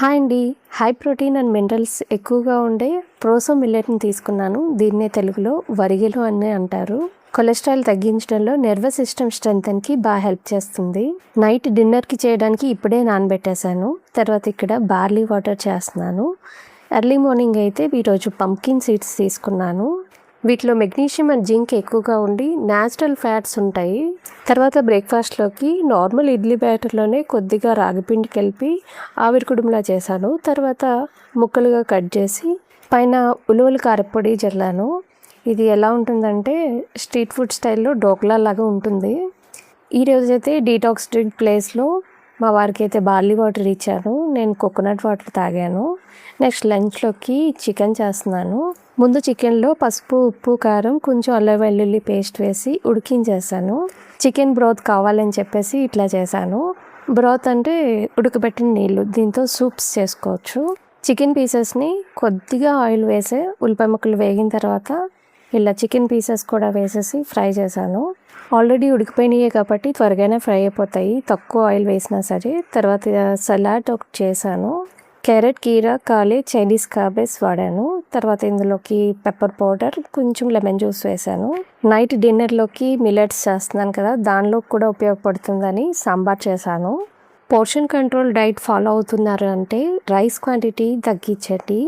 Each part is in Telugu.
హాయ్ అండి. హై ప్రోటీన్ అండ్ మినరల్స్ ఎక్కువగా ఉండే ప్రోసో మిల్లెట్ని తీసుకున్నాను. దీన్నే తెలుగులో వరిగెలు అని అంటారు. కొలెస్ట్రాల్ తగ్గించడంలో నర్వస్ సిస్టమ్ స్ట్రెంగ్త్కి బాగా హెల్ప్ చేస్తుంది. నైట్ డిన్నర్కి చేయడానికి ఇప్పుడే నానబెట్టేశాను. తర్వాత ఇక్కడ బార్లీ వాటర్ చేస్తున్నాను. ఎర్లీ మార్నింగ్ అయితే ఈరోజు పంప్కిన్ సీడ్స్ తీసుకున్నాను. వీటిలో మెగ్నీషియం అండ్ జింక్ ఎక్కువగా ఉండి న్యాచురల్ ఫ్యాట్స్ ఉంటాయి. తర్వాత బ్రేక్ఫాస్ట్లోకి నార్మల్ ఇడ్లీ బ్యాటర్లోనే కొద్దిగా రాగిపిండి కలిపి ఆవిరికుడుములా చేశాను. తర్వాత ముక్కలుగా కట్ చేసి పైన ఉలువల కారపొడి జల్లాను. ఇది ఎలా ఉంటుందంటే స్ట్రీట్ ఫుడ్ స్టైల్లో డోక్లా లాగా ఉంటుంది. ఈరోజైతే డీటాక్స్ డ్రింక్ ప్లేస్లో మా వారికి అయితే బార్లీ వాటర్ ఇచ్చాను. నేను కోకోనట్ వాటర్ తాగాను. నెక్స్ట్ లంచ్లోకి చికెన్ చేస్తున్నాను. ముందు చికెన్లో పసుపు, ఉప్పు, కారం, కొంచెం అల్లం వెల్లుల్లి పేస్ట్ వేసి ఉడికించేసాను. చికెన్ బ్రోత్ కావాలని చెప్పేసి ఇట్లా చేశాను. బ్రోత్ అంటే ఉడకబెట్టిన నీళ్ళు, దీంతో సూప్స్ చేసుకోవచ్చు. చికెన్ పీసెస్ని కొద్దిగా ఆయిల్ వేసి ఉల్లిపాయ ముక్కలు వేగిన తర్వాత ఇలా చికెన్ పీసెస్ కూడా వేసేసి ఫ్రై చేశాను. ఆల్రెడీ ఉడికిపోయినాయే కాబట్టి త్వరగానే ఫ్రై అయిపోతాయి, తక్కువ ఆయిల్ వేసినా సరే. తర్వాత సలాడ్ ఒకటి చేశాను. క్యారెట్, కీరా, కాలే, చైనీస్ కాబేజ్ వాడాను. తర్వాత ఇందులోకి పెప్పర్ పౌడర్, కొంచెం లెమన్ జ్యూస్ వేసాను. నైట్ డిన్నర్లోకి మిల్లెట్స్ చేస్తున్నాను కదా, దానిలో కూడా ఉపయోగపడుతుందని సాంబార్ చేశాను. పోర్షన్ కంట్రోల్ డైట్ ఫాలో అవుతున్నారు అంటే రైస్ క్వాంటిటీ తగ్గించండి.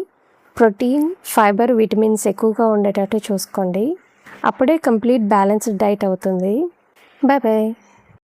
ప్రోటీన్, ఫైబర్, విటమిన్స్ ఎక్కువగా ఉండేటట్టు చూసుకోండి. అప్పుడే కంప్లీట్ బ్యాలెన్స్డ్ డైట్ అవుతుంది. Bye bye.